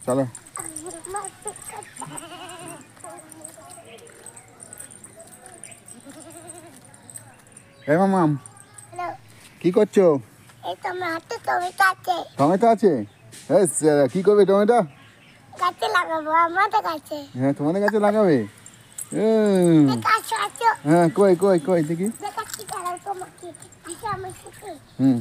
চলো। এই মামাম কি করছো? টমেটো আছে? কি করবে টমেটো? গাছে লাগাবো আমাদের গাছে। হ্যাঁ তোমাদের গাছে লাগাবে? হ্যাঁ কই কই কই দেখি। হুম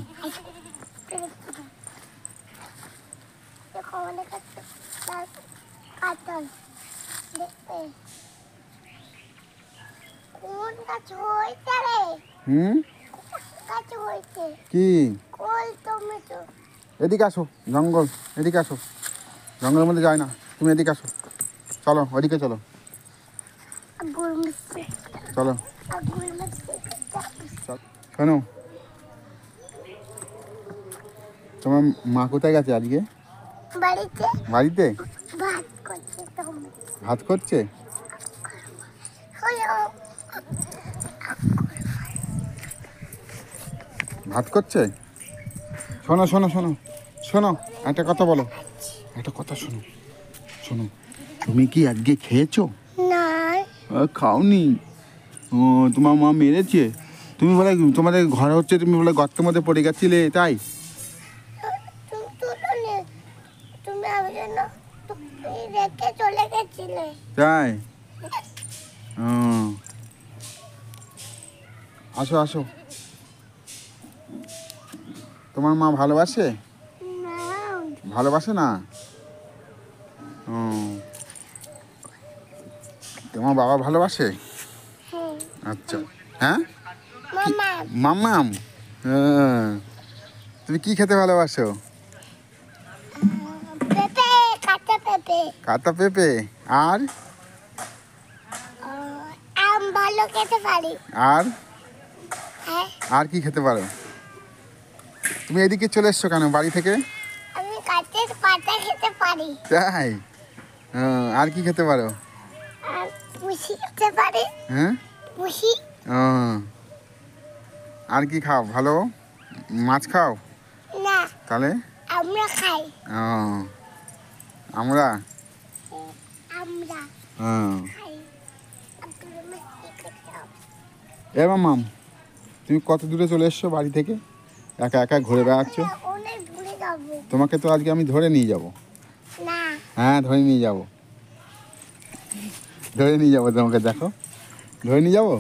হুম কি? এদিকে আসো, জঙ্গল এদিকে আসো, জঙ্গলের মধ্যে যায় না, তুমি এদিকে আসো, চলো ওদিকে চলো, চলো কেন? তোমার মা কোথায় গেছে আজকে? বাড়িতে ভাত করছে? ভাত করছে? শোনো শোনো শোনো শোনো, একটা কথা বলো, একটা কথা শোনো শোনো, তুমি কি আজকে খেয়েছো? খাওনি? ও তোমার মা মেরেছে? তুমি বলে তোমাদের ঘরে হচ্ছে, তুমি বলে গর্তের মধ্যে পড়ে গেছিলে তাই? তাই? আসো আসো, তোমার মা ভালোবাসে? ভালোবাসে না? তোমার বাবা ভালোবাসে? আচ্ছা। হ্যাঁ মাম্মাম, তুমি কি খেতে ভালোবাসো? কাঁচা পেঁপে আর ভালো খেতে পারি। আর আর কি খেতে পারো? তুমি এদিকে চলে এসছো কেন বাড়ি থেকে? আমি গাছের পাতা খেতে পারি। তাই? আর কি খেতে পারো? আর পুষি খেতে পারি। হ্যাঁ পুষি। আর কি খাও ভালো? মাছ খাও? না। তাহলে? আমরা খাই। আমরা খাই। এবার মাম, তুমি কত দূরে চলে এসছো বাড়ি থেকে? একা একা ঘুরে বেড়াচ্ছ? অনেক দূরে যাবো। তোমাকে তো আজকে আমি ধরে নিয়ে যাব। না। হ্যাঁ ধরে নিয়ে যাব, ধরে নিয়ে যাবো তোমাকে, দেখো ধরে নিয়ে যাবো।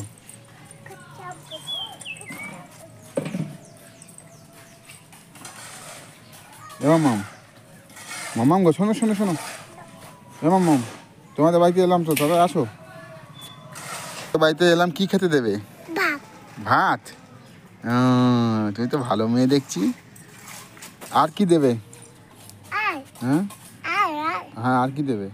এবার মাম, মামাম গো শোনো শোনো শোনো, এবার মাম তোমাদের বাড়িতে এলাম তো, তবে আসো। বাড়িতে এলাম, কি খেতে দেবে? ভাত? তুমি তো ভালো মেয়ে দেখছি। আর কি দেবে? হ্যাঁ হ্যাঁ আর কি দেবে?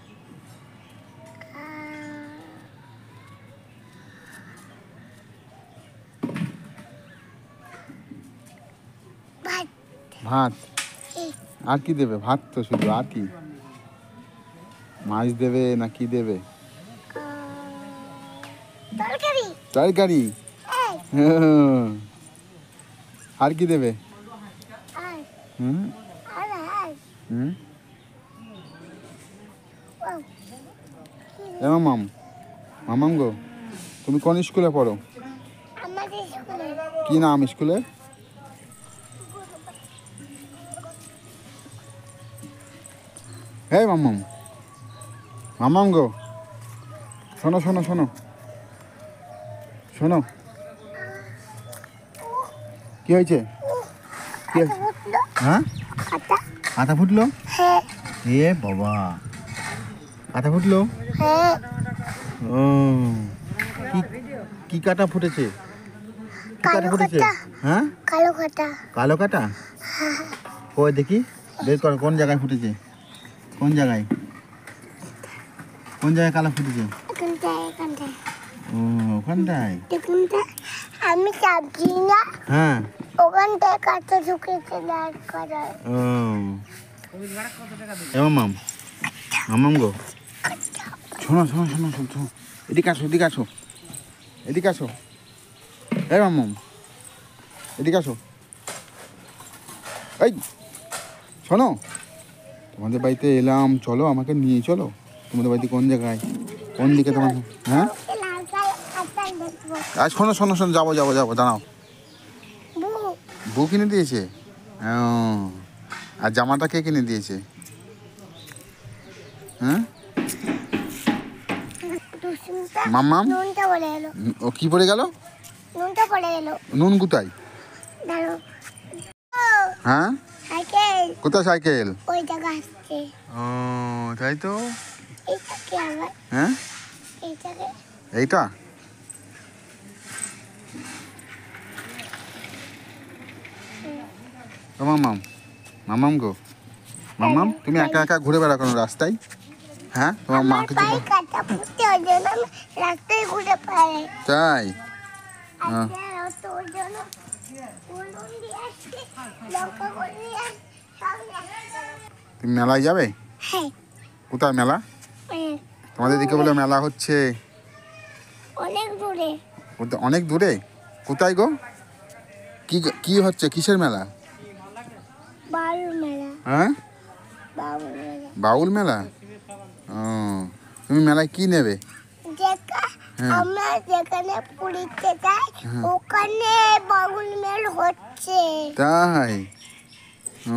ভাত আর কি দেবে? ভাত তো শুধু, আর কি? মাছ দেবে না কি দেবে? তরকারি? আর কি দেবে? মামাম, মামাম গো তুমি কোন স্কুলে পড়ো? কি নাম স্কুলে? হ্যাঁ মামাম, মামাম গো শোনো শোনো শোনো শোনো, কি হয়েছে? কি হয়েছে? হ্যাঁ কাঁথা ফুটলো? এ বাবা, কাঁথা ফুটলো? ও কি কাঁটা ফুটেছে? কাঁটা ফুটেছে? হ্যাঁ কালো কাঁটা। কালো কাঁটা? কই দেখি, বের করো কোন জায়গায় ফুটেছে, কোন জায়গায়, কোন জায়গায় কালো ফুটেছে? ও ওখানটায়? আমি চাপছি না। হ্যাঁ ওখানটায় কাঁচা ঢুকেছে দাঁড় করা। ও মামাম, মামাম গো শোনো শোনো শোনো শোনো, এদিকে আসো এদিকে আসো এদিকে আসো, এই মামাম এদিকে আসো, এই শোনো, তোমাদের বাড়িতে এলাম, চলো আমাকে নিয়ে চলো। তোমাদের বাড়িতে কোন জায়গায়, কোন দিকে তোমার? হ্যাঁ ওকে লাল কালার আচার দেখবো। আজ শোনো শোনো শোনো, যাবো যাবো যাবো, দাঁড়াও। বু বউ কিনে দিয়েছে? ও, আর জামাটা কে কিনে দিয়েছে? হ্যাঁ দুষ্টুমিটা মাম্মাম? নুনটা পড়ে এলো। ও কি পড়ে গেল? নুনটা পড়ে এলো। নুন কোথায়? দাঁড়ো। ও হ্যাঁ সাইকেল কোথায় সাইকেল? ওই জায়গা আসছে। ও তাই তো। এইটা কি আবার? হ্যাঁ এইটাকে এইটা ও মামাম, মামাম গো, মামাম তুমি একা একা ঘুরে বেড়াও কেন রাস্তায়? হ্যাঁ তোমার আমার মাকে পায়ে কাটা ফুটতে ওই জন্য আমি রাস্তায় ঘুরে পাই। তাই? হ্যাঁ। আর তোর জন্য উলুন দিয়ে আসছি, লঙ্কা করে দিয়ে আসছি, সব নিয়ে আসছি। তুমি মেলায় যাবে? হ্যাঁ কোথায় মেলা? তোমাদের দিকে বলে মেলা হচ্ছে? অনেক দূরে। অনেক দূরে? কোথায় গো? কি কি হচ্ছে, কিসের মেলা? বাউল মেলা। হ্যাঁ বাউল মেলা বাউল মেলা। ও তুমি মেলায় কি নেবে? হ্যাঁ। আমরা যেখানে পুরীতে যাই ওখানে বাউল মেলা হচ্ছে। তাই? ও